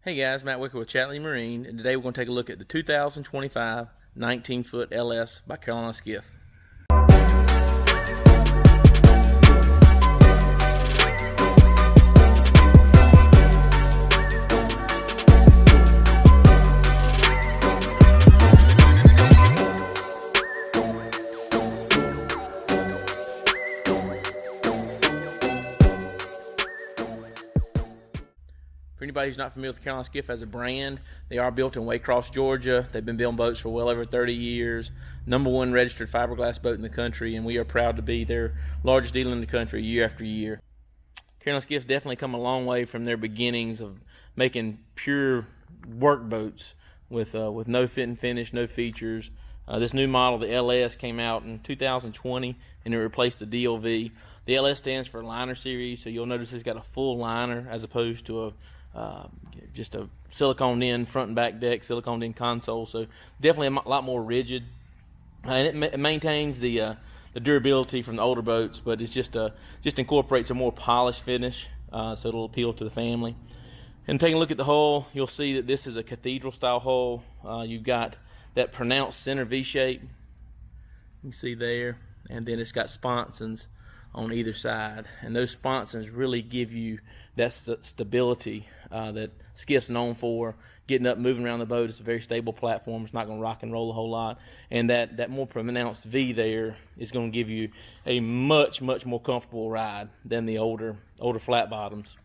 Hey guys, Matt Wicker with Chatley Marine, and today we're going to take a look at the 2025 19-foot LS by Carolina Skiff. For anybody who's not familiar with Carolina Skiff as a brand, they are built in Waycross, Georgia. They've been building boats for well over 30 years. #1 registered fiberglass boat in the country, and we are proud to be their largest dealer in the country year after year. Carolina Skiff's definitely come a long way from their beginnings of making pure work boats with no fit and finish, no features. This new model, the LS, came out in 2020, and it replaced the DLV. The LS stands for Liner Series, so you'll notice it's got a full liner as opposed to just a siliconed in front and back deck, siliconed in console. So definitely a lot more rigid, and it maintains the durability from the older boats, but it's just incorporates a more polished finish, so it'll appeal to the family. And taking a look at the hull, you'll see that this is a cathedral style hull. You've got that pronounced center V shape, you see there, and then it's got sponsons on either side, and those sponsons really give you that stability that Skiff's known for. Getting up, moving around the boat, it's a very stable platform. It's not going to rock and roll a whole lot, and that more pronounced V there is going to give you a much more comfortable ride than the older flat bottoms,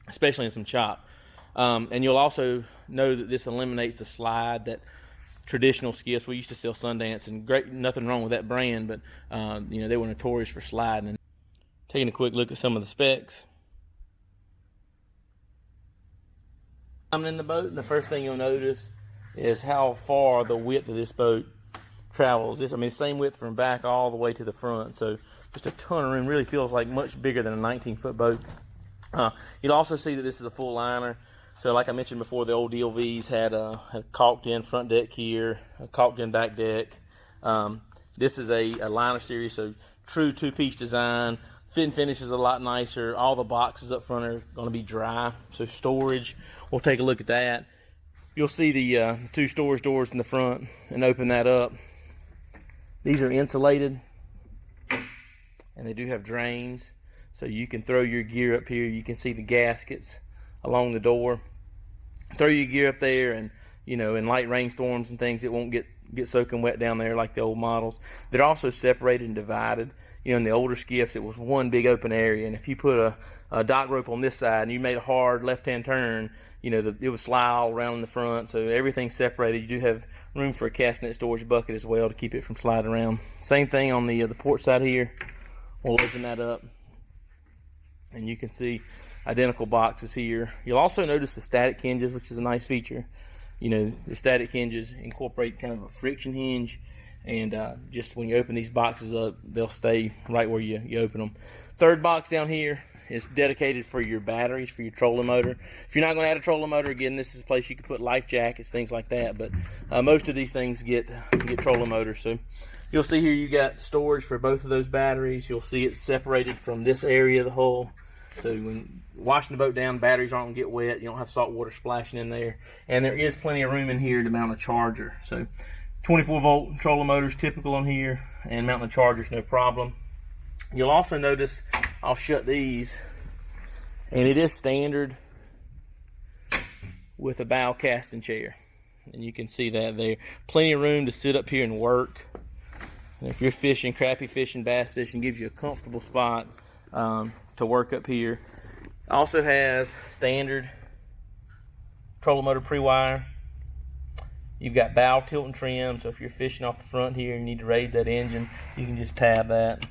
especially in some chop. And you'll also know that this eliminates the slide that traditional skiffs, we used to sell Sundance, and great, nothing wrong with that brand, but they were notorious for sliding. Taking a quick look at some of the specs. I'm in the boat, and the first thing you'll notice is how far the width of this boat travels. Same width from back all the way to the front, so just a ton of room. Really feels like much bigger than a 19-foot boat. You'll also see that this is a full liner. So like I mentioned before, the old DLVs had a caulked in front deck here, a caulked in back deck. This is a liner series, so true two-piece design. Fit and finish is a lot nicer. All the boxes up front are going to be dry, so storage, we'll take a look at that. You'll see the two storage doors in the front, and open that up. These are insulated, and they do have drains, so you can throw your gear up here. You can see the gaskets along the door. Throw your gear up there, and in light rainstorms and things, it won't get soaking wet down there like the old models. They're also separated and divided. In the older skiffs, it was one big open area, and if you put a dock rope on this side and you made a hard left-hand turn, it would slide all around in the front. So everything's separated. You do have room for a cast net storage bucket as well to keep it from sliding around. Same thing on the port side here. We'll open that up, and you can see identical boxes here. You'll also notice the static hinges, which is a nice feature. The static hinges incorporate kind of a friction hinge, and just when you open these boxes up, they'll stay right where you open them. Third box down here is dedicated for your batteries, for your trolling motor. If you're not going to add a trolling motor, again, this is a place you can put life jackets, things like that, but most of these things get trolling motors. So you'll see here you got storage for both of those batteries. You'll see it's separated from this area of the hull. So when washing the boat down, batteries aren't going to get wet. You don't have salt water splashing in there. And there is plenty of room in here to mount a charger. So 24-volt trolling motors typical on here, and mounting a charger's no problem. You'll also notice, I'll shut these, and it is standard with a bow casting chair. And you can see that there. Plenty of room to sit up here and work. And if you're fishing, crappie fishing, bass fishing, gives you a comfortable spot to work up here. Also has standard trolling motor pre-wire. You've got bow tilt and trim, so if you're fishing off the front here and you need to raise that engine, you can just tab that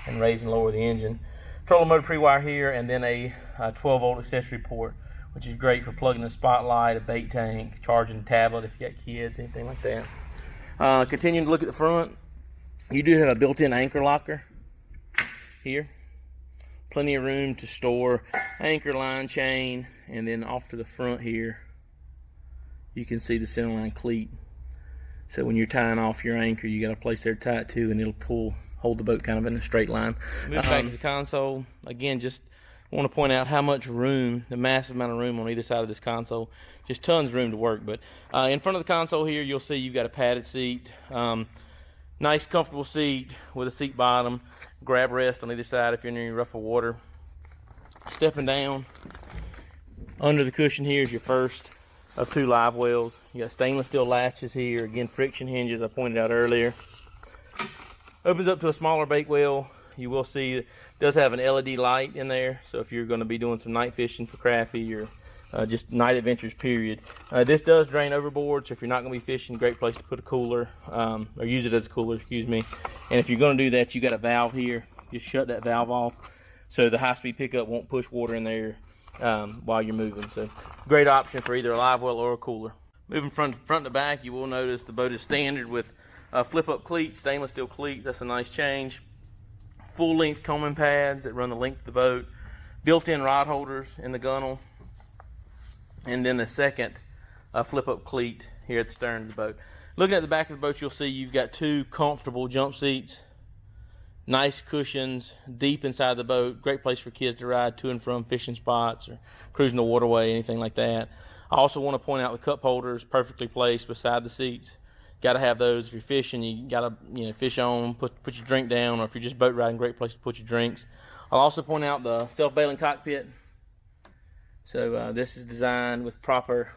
and raise and lower the engine. Trolling motor pre-wire here, and then a 12-volt accessory port, which is great for plugging a spotlight, a bait tank, charging a tablet if you got kids, anything like that. Continuing to look at the front, you do have a built-in anchor locker here. Plenty of room to store anchor, line, chain, and then off to the front here, you can see the centerline cleat. So when you're tying off your anchor, you got a place there to tie it to, and it'll hold the boat kind of in a straight line. Move back to the console. Again, just I want to point out how much room, the massive amount of room on either side of this console. Just tons of room to work. But in front of the console here, you'll see you've got a padded seat. Nice, comfortable seat with a seat bottom. Grab rest on either side if you're in any rougher water. Stepping down, under the cushion here is your first of 2 live wells. You got stainless steel latches here. Again, friction hinges I pointed out earlier. Opens up to a smaller bake well. You will see it does have an LED light in there. So if you're going to be doing some night fishing for crappie or just night adventures, period. This does drain overboard, so if you're not going to be fishing, great place to put a cooler, or use it as a cooler, excuse me. And if you're going to do that, you got a valve here. Just shut that valve off so the high-speed pickup won't push water in there while you're moving. So great option for either a live well or a cooler. Moving front to back, you will notice the boat is standard with flip-up cleats, stainless steel cleats. That's a nice change. Full-length combing pads that run the length of the boat. Built-in rod holders in the gunnel. And then a second flip-up cleat here at the stern of the boat. Looking at the back of the boat, you'll see you've got 2 comfortable jump seats. Nice cushions deep inside the boat. Great place for kids to ride to and from fishing spots or cruising the waterway, anything like that. I also want to point out the cup holders perfectly placed beside the seats. Got to have those if you're fishing. You got to fish on, put your drink down, or if you're just boat riding, great place to put your drinks. I'll also point out the self-bailing cockpit. So this is designed with proper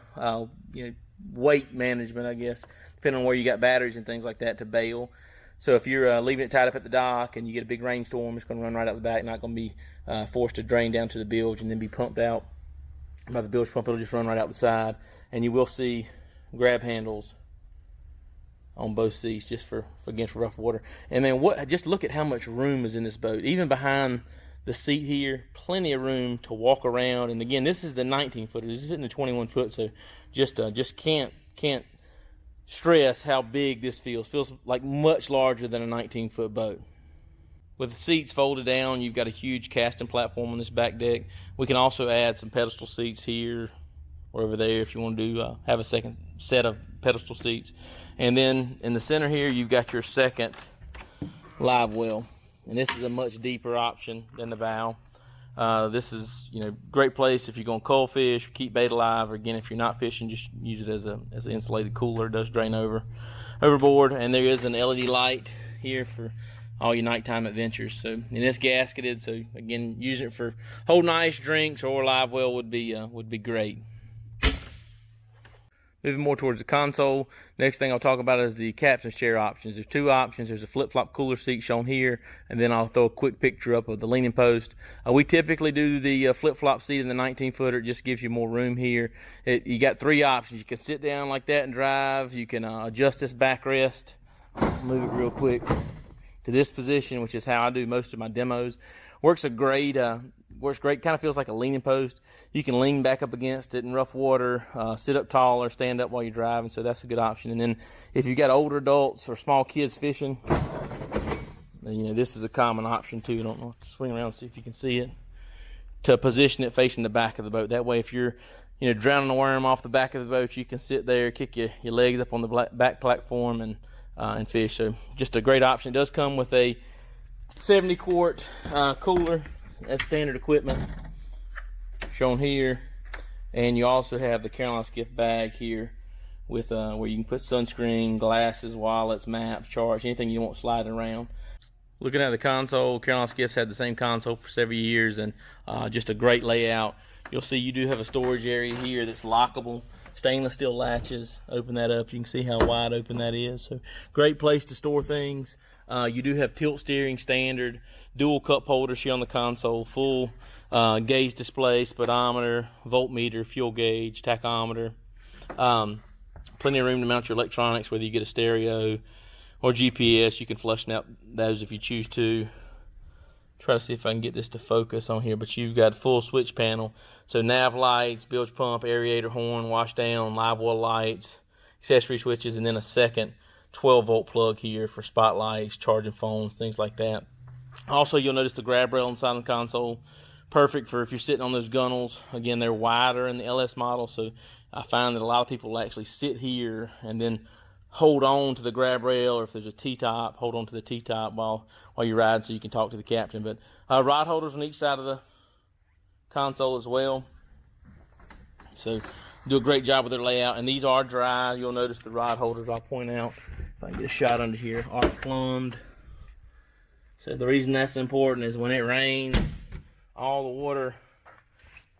weight management, I guess, depending on where you got batteries and things like that to bail. So if you're leaving it tied up at the dock and you get a big rainstorm, it's going to run right out the back, not going to be forced to drain down to the bilge and then be pumped out by the bilge pump. It'll just run right out the side. And you will see grab handles on both seats just for rough water. And then just look at how much room is in this boat. Even behind the seat here, plenty of room to walk around. And again, this is the 19-footer. This isn't the 21-foot, so just can't stress how big this feels. Feels like much larger than a 19-foot boat. With the seats folded down, you've got a huge casting platform on this back deck. We can also add some pedestal seats here or over there if you want to do have a second set of pedestal seats. And then in the center here, you've got your second live well. And this is a much deeper option than the bow. This is great place if you're going to cold fish, keep bait alive, or again if you're not fishing, just use it as an insulated cooler. It does drain overboard, and there is an LED light here for all your nighttime adventures. So, and it's gasketed, so again, use it for holding ice, drinks, or live well would be great. Moving more towards the console, next thing I'll talk about is the captain's chair options. There's 2 options. There's a flip-flop cooler seat shown here, and then I'll throw a quick picture up of the leaning post. We typically do the flip-flop seat in the 19-footer. It just gives you more room here. You got 3 options. You can sit down like that and drive. You can adjust this backrest. Move it real quick to this position, which is how I do most of my demos. Works great. Kind of feels like a leaning post. You can lean back up against it in rough water, sit up tall or stand up while you're driving, so that's a good option. And then if you've got older adults or small kids fishing, this is a common option too. I don't know, swing around and see if you can see it. To position it facing the back of the boat. That way if you're drowning a worm off the back of the boat, you can sit there, kick your legs up on the back platform and fish. So just a great option. It does come with a 70-quart cooler. That's standard equipment shown here, and you also have the Carolina Skiff bag here with where you can put sunscreen, glasses, wallets, maps, charts, anything you want sliding around. Looking at the console, Carolina Skiff's had the same console for several years, and just a great layout. You'll see you do have a storage area here that's lockable. Stainless steel latches. Open that up. You can see how wide open that is. So great place to store things. You do have tilt steering standard, dual cup holders here on the console, full gauge display, speedometer, voltmeter, fuel gauge, tachometer. Plenty of room to mount your electronics, whether you get a stereo or GPS. You can flush out those if you choose to. Try to see if I can get this to focus on here, but you've got a full switch panel. So nav lights, bilge pump, aerator horn, wash down, live well lights, accessory switches, and then a second 12-volt plug here for spotlights, charging phones, things like that. Also, you'll notice the grab rail inside the console. Perfect for if you're sitting on those gunnels. Again, they're wider in the LS model, so I find that a lot of people will actually sit here and then hold on to the grab rail, or if there's a T-top, hold on to the T-top while you're riding so you can talk to the captain. But rod holders on each side of console as well. So do a great job with their layout, and these are dry. You'll notice the rod holders, I'll point out if I can get a shot under here, are plumbed. So the reason that's important is when it rains, all the water,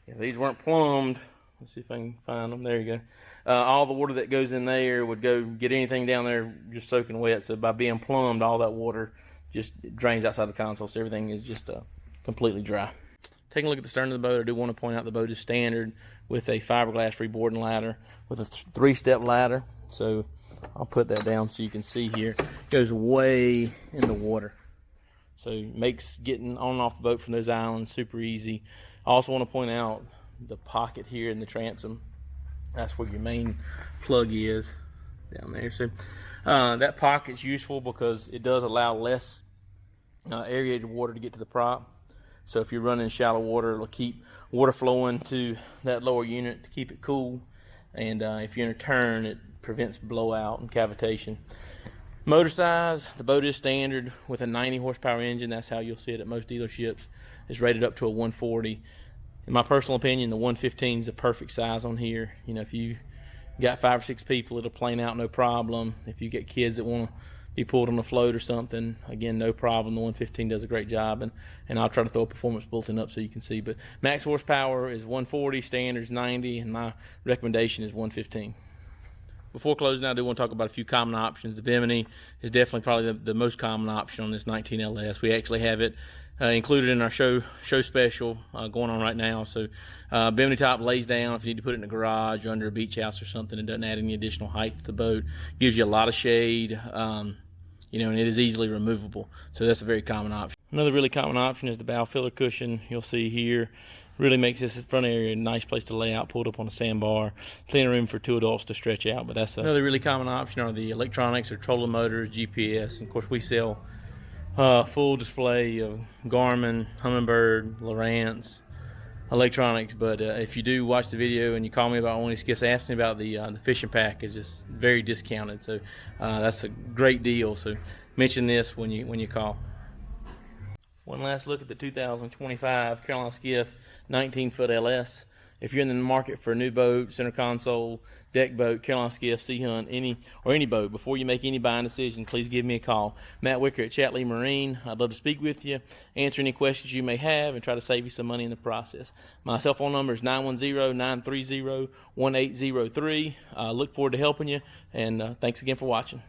if these weren't plumbed, let's see if I can find them, there you go. All the water that goes in there would go get anything down there just soaking wet. So by being plumbed, all that water just drains outside the console, so everything is just completely dry. Taking a look at the stern of the boat, I do want to point out the boat is standard with a fiberglass reboarding ladder with a 3-step ladder. So I'll put that down so you can see here. It goes way in the water. So it makes getting on and off the boat from those islands super easy. I also want to point out the pocket here in the transom. That's where your main plug is down there. So that pocket's useful because it does allow less aerated water to get to the prop. So if you're running shallow water, it'll keep water flowing to that lower unit to keep it cool. And if you're in a turn, it prevents blowout and cavitation. Motor size, the boat is standard with a 90 horsepower engine. That's how you'll see it at most dealerships. It's rated up to a 140. In my personal opinion, the 115 is the perfect size on here. You know, if you got 5 or 6 people, it'll plane out no problem. If you get kids that want to be pulled on a float or something, again, no problem. The 115 does a great job, and I'll try to throw a performance bulletin up so you can see. But max horsepower is 140, standard is 90, and my recommendation is 115. Before closing, I do want to talk about a few common options. The Bimini is definitely probably the most common option on this 19LS. We actually have it included in our show special going on right now. So Bimini top lays down if you need to put it in the garage or under a beach house or something. It doesn't add any additional height to the boat. Gives you a lot of shade. You know, and it is easily removable. So that's a very common option. Another really common option is the bow filler cushion. You'll see here. Really makes this front area a nice place to lay out, pulled up on a sandbar. Plenty of room for 2 adults to stretch out. But that's another really common option are the electronics or trolling motors, GPS. And of course, we sell full display of Garmin, Humminbird, Lowrance, electronics. But if you do watch the video and you call me about one of these skiffs, ask me about the fishing package. It's very discounted, so that's a great deal. So mention this when you call. One last look at the 2025 Carolina Skiff 19-foot LS. If you're in the market for a new boat, center console, deck boat, Carolina Skiff, Sea Hunt, any boat, before you make any buying decision, please give me a call. Matt Wicker at Chatley Marine. I'd love to speak with you, answer any questions you may have, and try to save you some money in the process. My cell phone number is 910-930-1803. Look forward to helping you, and thanks again for watching.